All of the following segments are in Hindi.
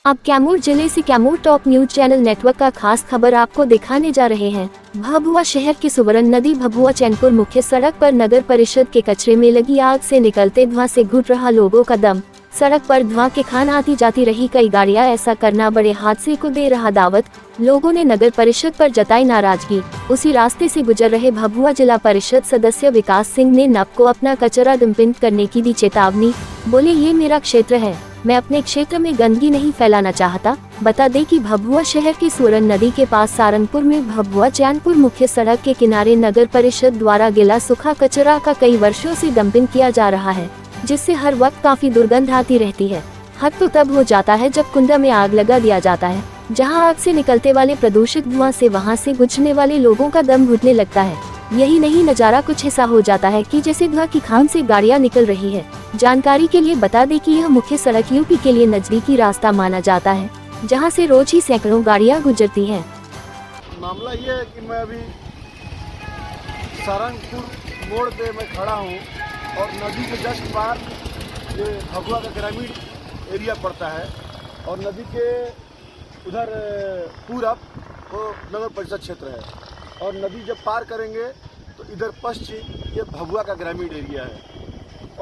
अब कैमूर जिले से Kaimur top news channel network का खास खबर आपको दिखाने जा रहे हैं। भभुआ शहर की सुवर्ण नदी भभुआ चैनपुर मुख्य सड़क पर नगर परिषद के कचरे में लगी आग से निकलते धुआं से घुट रहा लोगों का दम। सड़क पर धुआं के खान आती जाती रही कई गाड़ियां, ऐसा करना बड़े हादसे को दे रहा दावत। लोगों ने नगर परिषद पर जताई नाराजगी। उसी रास्ते से गुजर रहे भभुआ जिला परिषद सदस्य विकास सिंह ने नप को अपना कचरा डंपिंग करने की दी चेतावनी। बोले, ये मेरा क्षेत्र है, मैं अपने क्षेत्र में गंदगी नहीं फैलाना चाहता। बता दें कि भभुआ शहर की स्वर्ण नदी के पास सारनपुर में भभुआ चैनपुर मुख्य सड़क के किनारे नगर परिषद द्वारा गीला सूखा कचरा का कई वर्षों से डंपिंग किया जा रहा है, जिससे हर वक्त काफी दुर्गंध आती रहती है। हद तो तब हो जाता है जब कुंडा में आग लगा दिया जाता है। जहां आग से निकलते वाले प्रदूषित धुआं से वहां से गुजरने वाले लोगों का दम घुटने लगता है। यही नहीं, नजारा कुछ ऐसा हो जाता है कि जैसे धुआं की खान से गाड़ियां निकल रही है। जानकारी के लिए बता दें कि यह मुख्य सड़क यूपी के लिए नजदीकी रास्ता माना जाता है, जहां से रोज ही सैकड़ों गाड़ियां गुजरती हैं। मामला ये है कि मैं अभी सारंगपुर मोड़ पे मैं खड़ा हूँ और नदी के जस्ट पार ये भभुआ का ग्रामीण एरिया पड़ता है और नदी के उधर पूरब वो नगर परिषद क्षेत्र है और नदी जब पार करेंगे तो इधर पश्चिम ये भभुआ का ग्रामीण एरिया है।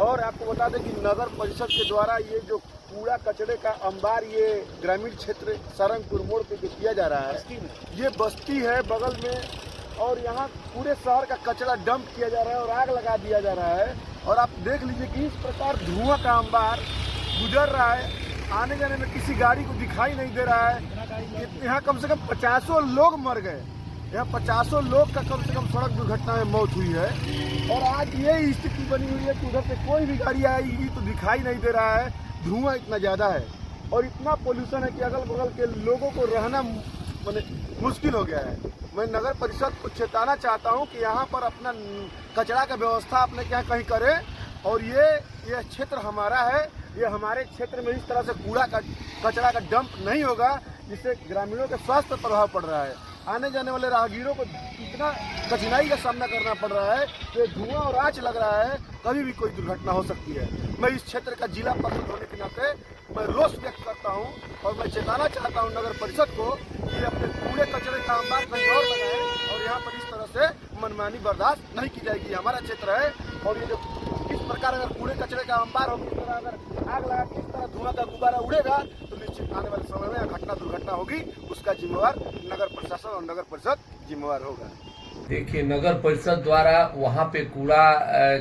और आपको बता दें कि नगर परिषद के द्वारा ये जो कूड़ा कचरे का अंबार ये ग्रामीण क्षेत्र सारंगपुर मोड़ पे किया जा रहा है, ये बस्ती है बगल में और यहाँ पूरे शहर का कचरा डंप किया जा रहा है और आग लगा दिया जा रहा है। और आप देख लीजिए कि इस प्रकार धुआं का अंबार गुजर रहा है, आने जाने में किसी गाड़ी को दिखाई नहीं दे रहा है। यहाँ कम से कम 50 लोग मर गए, यहाँ 50 लोग का कम से कम सड़क दुर्घटना में मौत हुई है। और आज ये स्थिति बनी हुई है कि उधर से कोई भी गाड़ी आएगी तो दिखाई नहीं दे रहा है, धुआं इतना ज़्यादा है और इतना पोल्यूशन है कि अगल बगल के लोगों को रहना माने मुश्किल हो गया है। मैं नगर परिषद को चेताना चाहता हूँ कि यहाँ पर अपना कचरा का व्यवस्था अपने क्या कहीं करें और ये क्षेत्र हमारा है, ये हमारे क्षेत्र में इस तरह से कचरा का डंप नहीं होगा, जिससे ग्रामीणों के स्वास्थ्य पर प्रभाव पड़ रहा है। आने जाने वाले राहगीरों को इतना कठिनाई का सामना करना पड़ रहा है कि धुआं और आंच लग रहा है, कभी भी कोई दुर्घटना हो सकती है। मैं इस क्षेत्र का जिला परिषद होने के नाते मैं रोष व्यक्त करता हूं और मैं चेताना चाहता हूं नगर परिषद को कि अपने कूड़े कचरे का अंबार कहीं और लगाए और यहाँ पर इस तरह से मनमानी बर्दाश्त नहीं की जाएगी। हमारा क्षेत्र है और ये जो इस प्रकार अगर कूड़े कचरे का अंबार होगी, इस तरह अगर आग लगा के इस तरह धुआं का गुब्बारा उड़ेगा तो निश्चित आने वाले समय में घटना दुर्घटना होगी, उसका जिम्मेवार नगर प्रशासन और नगर परिषद जिम्मेवार होगा। देखिए, नगर परिषद द्वारा वहाँ पे कूड़ा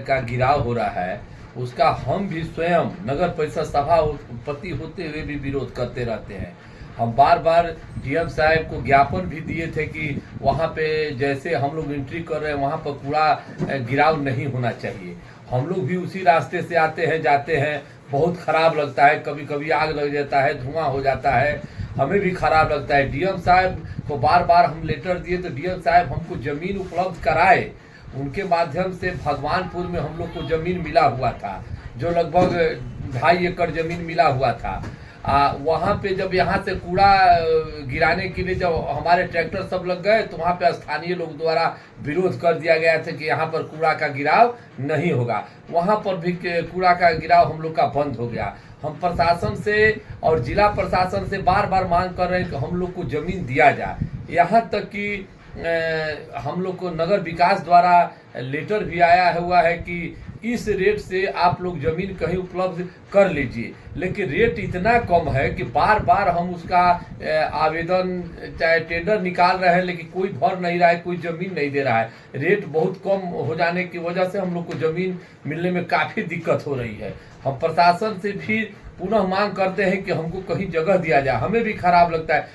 का गिराव हो रहा है, उसका हम भी स्वयं नगर परिषद सभापति होते हुए भी विरोध करते रहते हैं। हम बार बार डीएम साहब को ज्ञापन भी दिए थे कि वहाँ पे जैसे हम लोग एंट्री कर रहे हैं वहाँ पर कूड़ा गिराव नहीं होना चाहिए। हम लोग भी उसी रास्ते से आते हैं जाते हैं, बहुत खराब लगता है, कभी कभी आग लग जाता है, धुआं हो जाता है, हमें भी खराब लगता है। डीएम साहब को बार बार हम लेटर दिए तो डीएम साहब हमको ज़मीन उपलब्ध कराए। उनके माध्यम से भगवानपुर में हम लोग को ज़मीन मिला हुआ था, जो लगभग 2.5 एकड़ ज़मीन मिला हुआ था। वहाँ पे जब यहाँ से कूड़ा गिराने के लिए जब हमारे ट्रैक्टर सब लग गए तो वहाँ पे स्थानीय लोग द्वारा विरोध कर दिया गया था कि यहाँ पर कूड़ा का गिराव नहीं होगा। वहाँ पर भी कूड़ा का गिराव हम लोग का बंद हो गया। हम प्रशासन से और जिला प्रशासन से बार बार मांग कर रहे हैं कि हम लोग को ज़मीन दिया जाए। यहाँ तक कि हम लोग को नगर विकास द्वारा लेटर भी आया हुआ है कि इस रेट से आप लोग ज़मीन कहीं उपलब्ध कर लीजिए, लेकिन रेट इतना कम है कि बार बार हम उसका आवेदन चाहे टेंडर निकाल रहे हैं, लेकिन कोई भर नहीं रहा है, कोई ज़मीन नहीं दे रहा है। रेट बहुत कम हो जाने की वजह से हम लोग को ज़मीन मिलने में काफ़ी दिक्कत हो रही है। हम प्रशासन से भी पुनः मांग करते हैं कि हमको कहीं जगह दिया जाए, हमें भी खराब लगता है।